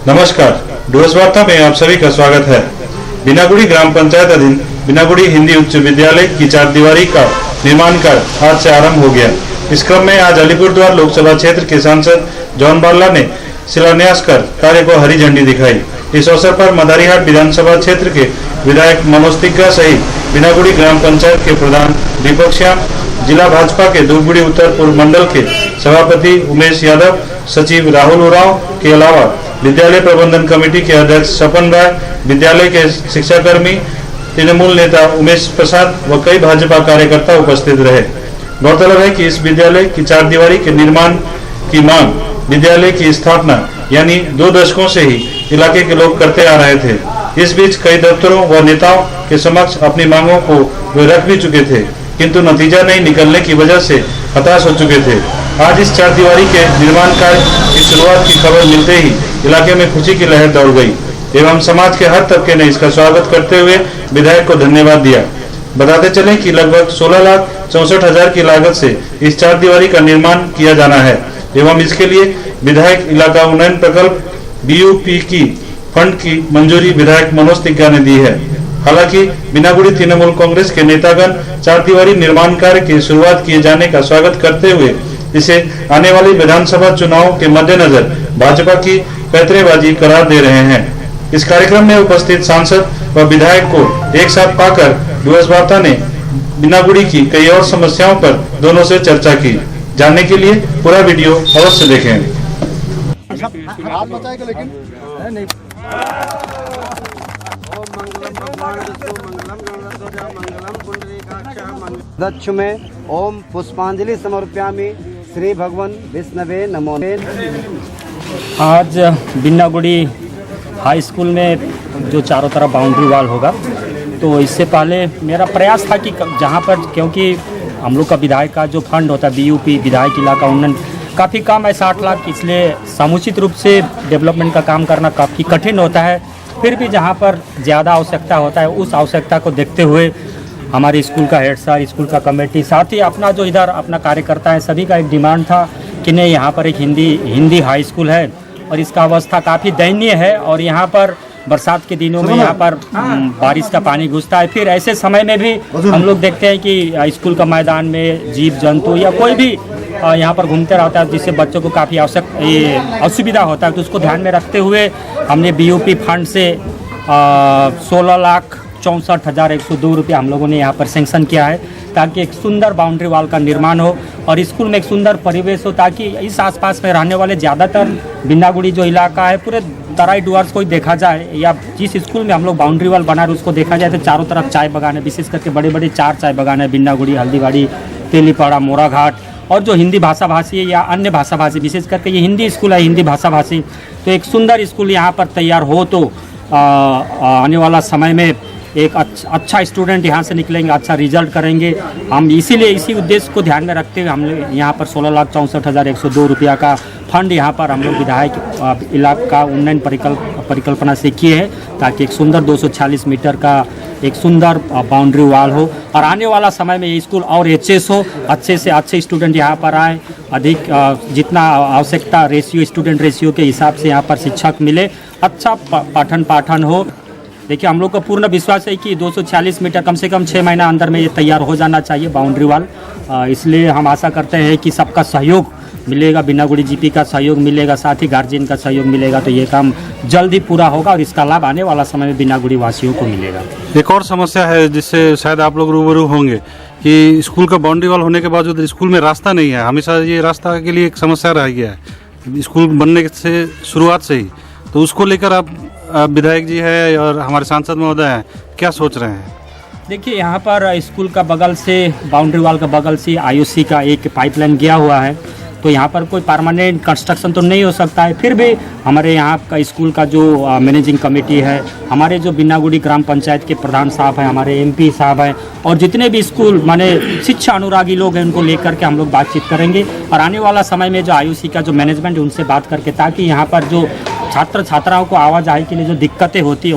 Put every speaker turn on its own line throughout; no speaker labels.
नमस्कार, डूएस वार्ता में आप सभी का स्वागत है। बिनागुड़ी ग्राम पंचायत अधीन बिनागुड़ी हिंदी उच्च विद्यालय की 4 दीवारी का निर्माण कार्य आज से आरंभ हो गया। इस क्रम में आज अलीपुरद्वार लोकसभा क्षेत्र के सांसद जॉन बारला ने शिलान्यास कर कार्य को हरी झंडी दिखाई। इस अवसर पर मदारीहाट विधानसभा क्षेत्र के विधायक मनोज तिग्गा सहित बिनागुड़ी ग्राम पंचायत के प्रधान दीपक श्याम, जिला भाजपा के धूपगुड़ी उत्तर पूर्व मंडल के सभापति उमेश यादव, सचिव राहुल उरांव के अलावा विद्यालय प्रबंधन कमेटी के अध्यक्ष सपन राय, विद्यालय के शिक्षाकर्मी, तृणमूल नेता उमेश प्रसाद व कई भाजपा कार्यकर्ता उपस्थित रहे। गौरतलब है कि इस विद्यालय की 4 दीवारी के निर्माण की मांग विद्यालय की स्थापना यानी 2 दशकों से ही इलाके के लोग करते आ रहे थे। इस बीच कई दफ्तरों व नेताओं के समक्ष अपनी मांगों को वे रख भी चुके थे, किंतु नतीजा नहीं निकलने की वजह से हताश हो चुके थे। आज इस 4 दीवारी के निर्माण कार्य की शुरुआत की खबर मिलते ही इलाके में खुशी की लहर दौड़ गई एवं समाज के हर तबके ने इसका स्वागत करते हुए विधायक को धन्यवाद दिया। बताते चलें कि लगभग 16,64,000 की लागत से इस 4 दीवारी का निर्माण किया जाना है एवं इसके लिए विधायक इलाका उन्नयन प्रकल्प BUP की फंड की मंजूरी विधायक मनोज तिग्गा ने दी है। हालांकि बिनागुड़ी तृणमूल कांग्रेस के नेतागण 4 दीवारी निर्माण कार्य की शुरुआत किए जाने का स्वागत करते हुए इसे आने वाली विधानसभा चुनाव के मद्देनजर भाजपा की पैतरेबाजी करार दे रहे हैं। इस कार्यक्रम में उपस्थित सांसद व विधायक को एक साथ पाकर डूएस वार्ता ने बिनागुड़ी की कई और समस्याओं पर दोनों से चर्चा की। जानने के लिए पूरा वीडियो अवश्य देखें।
दक्ष में ओम पुष्पांजलि समर्पयामि श्री भगवान विष्णवे नमो।
आज बिनागुड़ी हाई स्कूल में जो चारों तरफ बाउंड्री वॉल होगा, तो इससे पहले मेरा प्रयास था कि जहाँ पर, क्योंकि हम लोग का विधायक का जो फंड होता है BUP विधायक इलाका उन्नयन काफ़ी कम है, 60 लाख, इसलिए समुचित रूप से डेवलपमेंट का काम करना काफ़ी कठिन होता है। फिर भी जहाँ पर ज़्यादा आवश्यकता होता है उस आवश्यकता को देखते हुए हमारे स्कूल का हेड सर, स्कूल का कमेटी, साथ ही अपना जो इधर अपना कार्यकर्ता है, सभी का एक डिमांड था कि नहीं, यहाँ पर एक हिंदी हाई स्कूल है और इसका अवस्था काफ़ी दयनीय है और यहाँ पर बरसात के दिनों में यहाँ पर बारिश का पानी घुसता है। फिर ऐसे समय में भी हम लोग देखते हैं कि स्कूल का मैदान में जीव जंतु या कोई भी यहाँ पर घूमते रहता है, जिससे बच्चों को काफ़ी असुविधा होता है। तो उसको ध्यान में रखते हुए हमने BUP फंड से 16,64,102 रुपये हम लोगों ने यहाँ पर सेंक्शन किया है, ताकि एक सुंदर बाउंड्री वॉल का निर्माण हो और स्कूल में एक सुंदर परिवेश हो, ताकि इस आसपास में रहने वाले ज़्यादातर बिनागुड़ी जो इलाका है पूरे तराई डुअर्स को देखा जाए या जिस स्कूल में हम लोग बाउंड्री वॉल बना रहे उसको देखा जाए तो चारों तरफ चाय बागान है, विशेष करके बड़े बड़े 4 चाय बागान है, बिनागुड़ी, हल्दीबाड़ी, तेलीपाड़ा, मोराघाट। और जो हिंदी भाषा भाषी या अन्य भाषा भाषी, विशेष करके ये हिंदी स्कूल है, हिंदी भाषा भाषी, तो एक सुंदर स्कूल यहाँ पर तैयार हो तो आने वाला समय में एक अच्छा स्टूडेंट यहाँ से निकलेंगे, अच्छा रिजल्ट करेंगे। हम इसीलिए इसी उद्देश्य को ध्यान में रखते हुए हमने यहाँ पर 16,64,102 रुपया का फंड यहाँ पर हम लोग विधायक इलाका उन्नयन परिकल्पना से किए हैं, ताकि एक सुंदर 240 मीटर का एक सुंदर बाउंड्री वॉल हो और आने वाला समय में ये स्कूल और HS हो, अच्छे से अच्छे स्टूडेंट यहाँ पर आए, अधिक जितना आवश्यकता रेशियो, स्टूडेंट रेशियो के हिसाब से यहाँ पर शिक्षक मिले, अच्छा पाठन हो। देखिए, हम लोग का पूर्ण विश्वास है कि 240 मीटर कम से कम 6 महीना अंदर में ये तैयार हो जाना चाहिए बाउंड्री वॉल। इसलिए हम आशा करते हैं कि सबका सहयोग मिलेगा, बिनागुड़ी GP का सहयोग मिलेगा, साथ ही गार्जियन का सहयोग मिलेगा, तो ये काम जल्द ही पूरा होगा और इसका लाभ आने वाला समय में बिनागुड़ी वासियों को मिलेगा।
एक और समस्या है जिससे शायद आप लोग रूबरू होंगे कि स्कूल का बाउंड्री वॉल होने के बावजूद स्कूल में रास्ता नहीं है। हमेशा ये रास्ता के लिए एक समस्या रह गया है स्कूल बनने से शुरुआत से ही, तो उसको लेकर आप विधायक जी है और हमारे सांसद महोदय हैं, क्या सोच रहे हैं?
देखिए, यहाँ पर स्कूल का बगल से, बाउंड्री वॉल का बगल से IOC का एक पाइपलाइन गया हुआ है, तो यहाँ पर कोई परमानेंट कंस्ट्रक्शन तो नहीं हो सकता है। फिर भी हमारे यहाँ का स्कूल का जो मैनेजिंग कमेटी है, हमारे जो बिनागुड़ी ग्राम पंचायत के प्रधान साहब हैं, हमारे MP साहब हैं और जितने भी स्कूल माने शिक्षा अनुरागी लोग हैं, उनको लेकर के हम लोग बातचीत करेंगे और आने वाला समय में जो IOC का जो मैनेजमेंट है उनसे बात करके, ताकि यहाँ पर जो छात्र छात्राओं को आवाजाही के लिए जो दिक्कतें होती है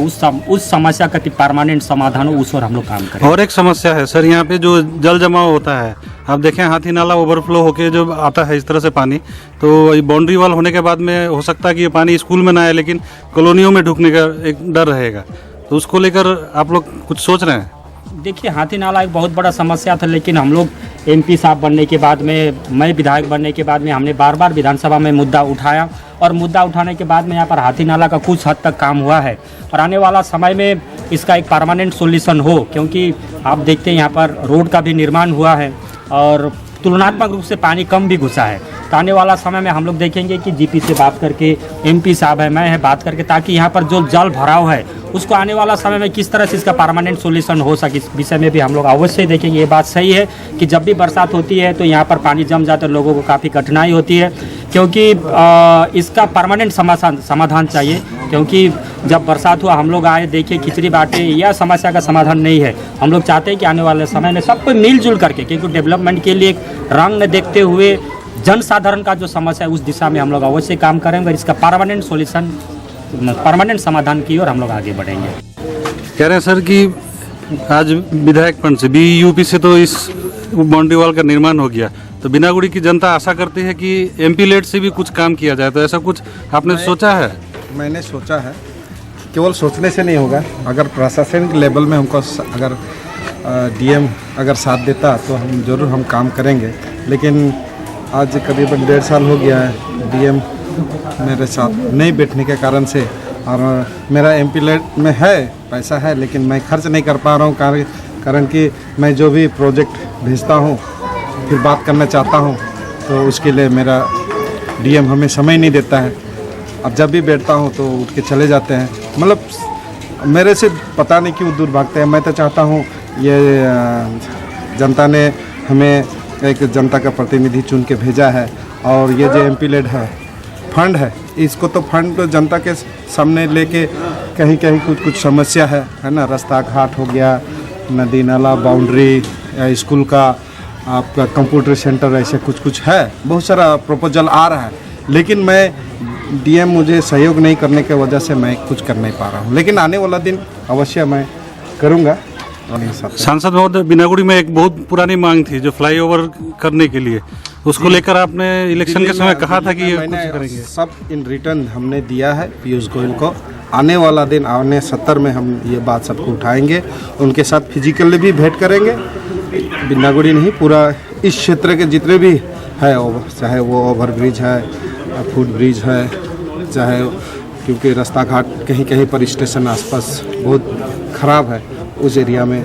उस समस्या का परमानेंट समाधान हो, उस और हम लोग काम करें।
और एक समस्या है सर, यहाँ पे जो जल जमाव होता है, आप देखें हाथी नाला ओवरफ्लो होके जो आता है इस तरह से पानी, तो बाउंड्री वॉल होने के बाद में हो सकता है कि ये पानी स्कूल में ना आए, लेकिन कॉलोनियों में ढुकने का एक डर रहेगा। तो उसको लेकर आप लोग कुछ सोच रहे हैं?
देखिए, हाथी नाला एक बहुत बड़ा समस्या था, लेकिन हम लोग एमपी साहब बनने के बाद में, मैं विधायक बनने के बाद में, हमने बार बार विधानसभा में मुद्दा उठाया और मुद्दा उठाने के बाद में यहाँ पर हाथी नाला का कुछ हद तक काम हुआ है और आने वाला समय में इसका एक परमानेंट सॉल्यूशन हो, क्योंकि आप देखते हैं यहाँ पर रोड का भी निर्माण हुआ है और तुलनात्मक रूप से पानी कम भी घुसा है। तो आने वाला समय में हम लोग देखेंगे कि जीपी से बात करके, एमपी साहब है, मैं है, बात करके, ताकि यहाँ पर जो जल भराव है उसको आने वाला समय में किस तरह से इसका परमानेंट सॉल्यूशन हो सके, इस विषय में भी हम लोग अवश्य देखेंगे। ये बात सही है कि जब भी बरसात होती है तो यहाँ पर पानी जम जाता है, लोगों को काफ़ी कठिनाई होती है, क्योंकि इसका परमानेंट समाधान चाहिए। क्योंकि जब बरसात हुआ, हम लोग आए, देखिए खिचड़ी बांटे, यह समस्या का समाधान नहीं है। हम लोग चाहते हैं कि आने वाले समय में सब कोई मिलजुल करके, क्योंकि डेवलपमेंट के लिए एक रंग न देखते हुए जन साधारण का जो समस्या है उस दिशा में हम लोग अवश्य काम करेंगे और इसका परमानेंट सॉल्यूशन, परमानेंट समाधान की ओर हम लोग आगे बढ़ेंगे।
कह रहे हैं सर कि आज विधायक फंड से, बीयूपी से तो इस बाउंड्री वॉल का निर्माण हो गया, तो बिनागुड़ी की जनता आशा करती है कि एमपी लेड से भी कुछ काम किया जाए, तो ऐसा कुछ आपने सोचा है?
मैंने सोचा है, केवल सोचने से नहीं होगा। अगर प्रशासनिक लेवल में हमको अगर डीएम अगर साथ देता तो हम जरूर हम काम करेंगे, लेकिन आज करीबन 1.5 साल हो गया है डीएम मेरे साथ नहीं बैठने के कारण से, और मेरा एमपी लेड में है, पैसा है, लेकिन मैं खर्च नहीं कर पा रहा हूँ, कारण कि मैं जो भी प्रोजेक्ट भेजता हूँ फिर बात करना चाहता हूँ तो उसके लिए मेरा डीएम हमें समय नहीं देता है। अब जब भी बैठता हूँ तो उठ के चले जाते हैं, मतलब मेरे से पता नहीं क्यों दूर भागते हैं। मैं तो चाहता हूँ ये जनता ने हमें एक जनता का प्रतिनिधि चुन के भेजा है, और ये जो एमपी लेड है, फंड है, इसको तो फंड तो जनता के सामने लेके कहीं कहीं कुछ समस्या है ना, रास्ता घाट हो गया, नदी नाला, बाउंड्री, स्कूल का, आपका कंप्यूटर सेंटर, ऐसे कुछ है, बहुत सारा प्रपोजल आ रहा है, लेकिन मैं डीएम मुझे सहयोग नहीं करने की वजह से मैं कुछ कर नहीं पा रहा हूँ, लेकिन आने वाला दिन अवश्य मैं करूँगा।
सांसद महोदय, बिनागुड़ी में एक बहुत पुरानी मांग थी जो फ्लाईओवर करने के लिए, उसको लेकर आपने इलेक्शन के समय कहा था कि ये कुछ करेंगे।
सब इन रिटर्न हमने दिया है पीयूष गोयल को। आने वाला दिन, आने 70 में हम ये बात सबको उठाएंगे, उनके साथ फिजिकली भी भेंट करेंगे। बिनागुड़ी नहीं, पूरा इस क्षेत्र के जितने भी है, चाहे वो ओवर ब्रिज है, फुट ब्रिज है, चाहे, क्योंकि रास्ता घाट कहीं कहीं पर स्टेशन आसपास बहुत ख़राब है, उस एरिया में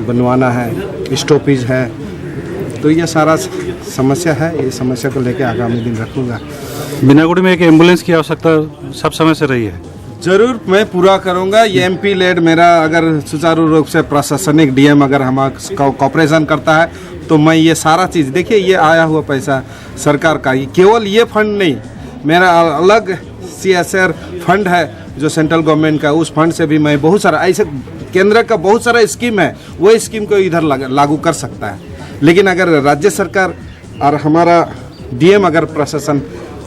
बनवाना है, स्टॉपेज है, तो ये सारा समस्या है। ये समस्या को लेकर आगामी दिन रखूँगा।
बिनागुड़ी में एक एम्बुलेंस की आवश्यकता सब समय से रही है,
जरूर मैं पूरा करूँगा। ये एमपी लेड मेरा अगर सुचारू रूप से प्रशासनिक डीएम अगर हमारा कॉपरेशन करता है तो मैं ये सारा चीज़, देखिए ये आया हुआ पैसा सरकार का, ये केवल ये फंड नहीं, मेरा अलग CSR फंड है जो सेंट्रल गवर्नमेंट का, उस फंड से भी मैं बहुत सारा, ऐसे केंद्र का बहुत सारा स्कीम है, वो स्कीम को इधर लागू कर सकता है। लेकिन अगर राज्य सरकार और हमारा डीएम अगर प्रशासन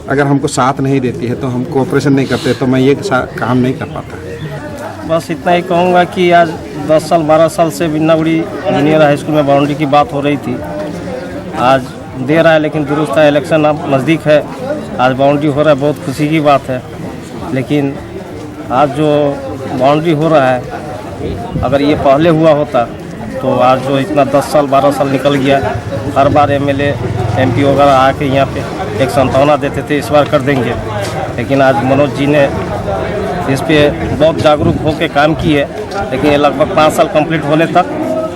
अगर हमको साथ नहीं देती है, तो हम कोऑपरेशन नहीं करते, तो मैं ये काम नहीं कर पाता।
बस इतना ही कहूँगा कि आज 10 साल 12 साल से बिनागुड़ी जूनियर हाई स्कूल में बाउंड्री की बात हो रही थी, आज दे रहा है, लेकिन दुरुस्त है, इलेक्शन अब नज़दीक है, आज बाउंड्री हो रहा है, बहुत खुशी की बात है। लेकिन आज जो बाउंड्री हो रहा है, अगर ये पहले हुआ होता तो आज जो इतना 10 साल 12 साल निकल गया, हर बार MLA MP वगैरह आके यहाँ पे 157 देते थे, इस बार कर देंगे। लेकिन आज मनोज जी ने इस पे बहुत जागरूक होकर काम की है, लेकिन ये लगभग 5 साल कंप्लीट होने तक,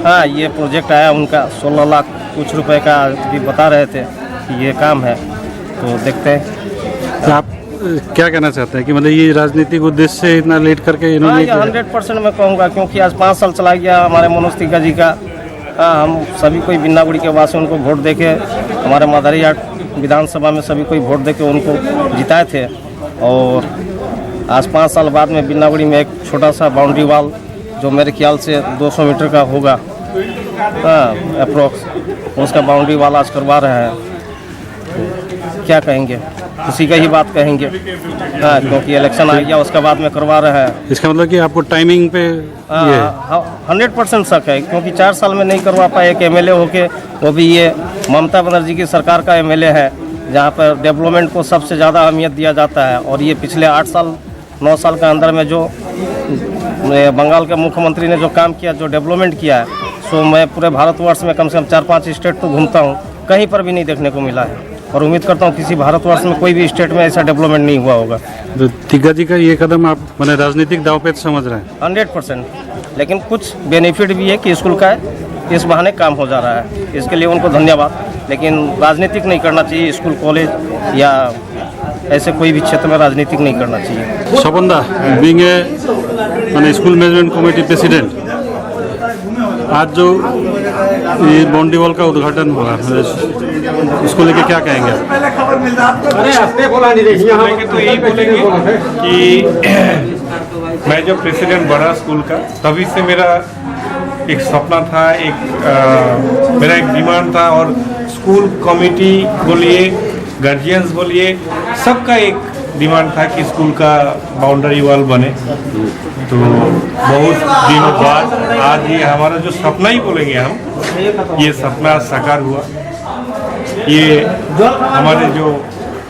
हाँ, ये प्रोजेक्ट आया उनका 16 लाख कुछ रुपए का भी बता रहे थे कि ये काम है, तो देखते हैं।
तो आप क्या कहना चाहते हैं कि मतलब ये राजनीतिक उद्देश्य से इतना लेट करके इन्होंने?
100% मैं कहूँगा, क्योंकि आज 5 साल चला गया हमारे मनोज तिग्गा जी का। हाँ, हम सभी कोई बिनागुड़ी के वासी उनको वोट देके, हमारे मदारियाट विधानसभा में सभी कोई वोट देके उनको जिताए थे, और आज 5 साल बाद में बिनागुड़ी में एक छोटा सा बाउंड्री वॉल जो मेरे ख्याल से 200 मीटर का होगा, हाँ, अप्रोक्स, उसका बाउंड्री वॉल आज करवा रहे हैं। को क्या कहेंगे, उसी का ही बात कहेंगे। हाँ, क्योंकि इलेक्शन आ गया, उसके बाद में करवा रहे हैं।
इसका मतलब कि आपको टाइमिंग पे ये है?
100% शक है, क्योंकि 4 साल में नहीं करवा पाए एक एमएलए होके, वो भी ये ममता बनर्जी की सरकार का एमएलए है, जहाँ पर डेवलपमेंट को सबसे ज़्यादा अहमियत दिया जाता है। और ये पिछले 8 साल 9 साल के अंदर में जो बंगाल के मुख्यमंत्री ने जो काम किया, जो डेवलपमेंट किया है, सो मैं पूरे भारतवर्ष में कम से कम 4-5 स्टेट तो घूमता हूँ, कहीं पर भी नहीं देखने को मिला है। और उम्मीद करता हूँ किसी भारतवर्ष में कोई भी स्टेट में ऐसा डेवलपमेंट नहीं हुआ होगा।
तो तिग्गा जी का ये कदम आप मैंने राजनीतिक दांवपेच समझ रहे हैं?
100%। लेकिन कुछ बेनिफिट भी है कि स्कूल का इस बहाने काम हो जा रहा है, इसके लिए उनको धन्यवाद। लेकिन राजनीतिक नहीं करना चाहिए, स्कूल कॉलेज या ऐसे कोई भी क्षेत्र में राजनीतिक नहीं करना चाहिए।
स्वपन दा, बीइंग ए मैंने स्कूल मैनेजमेंट कमेटी प्रेसिडेंट, आज जो ये बाउंड्री वॉल का उद्घाटन हुआ, इसको लेके क्या कहेंगे?
तो यही बोलेंगे कि मैं जब प्रेसिडेंट बना स्कूल का, तभी से मेरा एक सपना था, मेरा एक डिमांड था। और स्कूल कमेटी बोलिए, गार्जियंस बोलिए, सबका एक डिमांड था कि स्कूल का बाउंड्री वॉल बने। तो बहुत दिनों बाद आज ये हमारा जो सपना ही बोलेंगे हम, ये सपना साकार हुआ। ये हमारे जो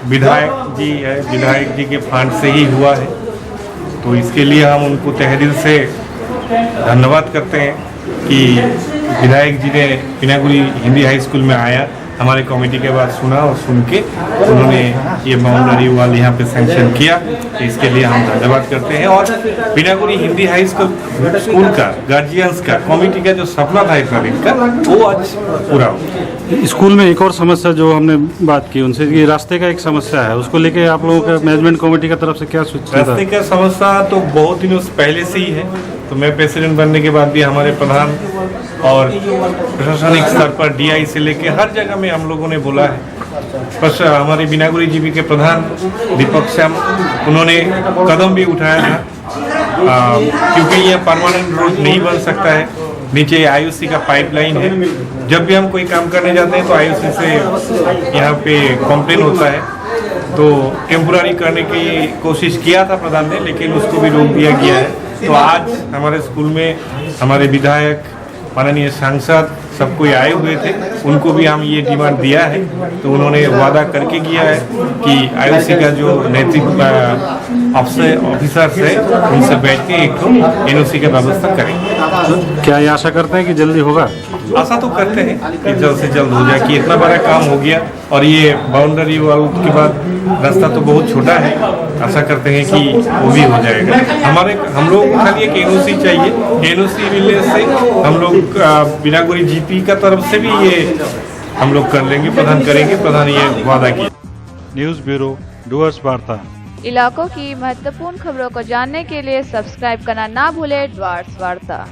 विधायक जी है, विधायक जी के फंड से ही हुआ है। तो इसके लिए हम उनको तहे दिल से धन्यवाद करते हैं कि विधायक जी ने बिनागुड़ी हिंदी हाई स्कूल में आया, हमारे कमेटी के बाद सुना और सुन के उन्होंने ये बाउंड्री वॉल यहाँ पे सैंक्शन किया। तो इसके लिए हम धन्यवाद करते हैं। और बिनागुड़ी हिंदी हाई स्कूल का, गार्जियंस का, कमेटी का जो सपना था इतना दिन का, वो आज पूरा हो।
स्कूल में एक और समस्या जो हमने बात की उनसे, ये रास्ते का एक समस्या है, उसको लेके आप लोगों का मैनेजमेंट कमेटी की तरफ से क्या सूचना?
रास्ते का समस्या तो बहुत दिनों से पहले से ही है। तो मैं प्रेसिडेंट बनने के बाद भी हमारे प्रधान और प्रशासनिक स्तर पर डीआई से लेके हर जगह में हम लोगों ने बोला है। बस हमारे बिनागुड़ी जीबी के प्रधान दीपक श्याम, उन्होंने कदम भी उठाया था, क्योंकि यह परमानेंट रोड नहीं बन सकता है। नीचे आईयूसी का पाइपलाइन है, जब भी हम कोई काम करने जाते हैं तो आईयूसी से यहाँ पे कंप्लेन होता है। तो टेम्पोरारी करने की कोशिश किया था प्रधान ने, लेकिन उसको भी रोक दिया गया है। तो आज हमारे स्कूल में हमारे विधायक, माननीय सांसद, सब कोई आए हुए थे, उनको भी हम ये डिमांड दिया है। तो उन्होंने वादा करके किया है कि आईयूसी का जो नैतिक ऑफिसर्स है, उनसे बैठ के एक एनओसी का व्यवस्था करेंगे।
तो क्या ये आशा करते हैं कि जल्दी होगा?
आशा तो करते हैं कि जल्द से जल्द हो जाए, कि इतना बड़ा काम हो गया और ये बाउंड्री वॉल के बाद रास्ता तो बहुत छोटा है। आशा करते हैं कि वो भी हो जाएगा। हम लोग खाली एक एनओसी चाहिए, एनओसी मिलने से हम लोग बिनागुड़ी जीपी का तरफ से भी ये हम लोग कर लेंगे, प्रधान करेंगे, प्रधान ये वादा किया।
न्यूज़ ब्यूरो, डुअर्स वार्ता।
इलाकों की महत्वपूर्ण खबरों को जानने के लिए सब्सक्राइब करना ना भूलें डुअर्स वार्ता।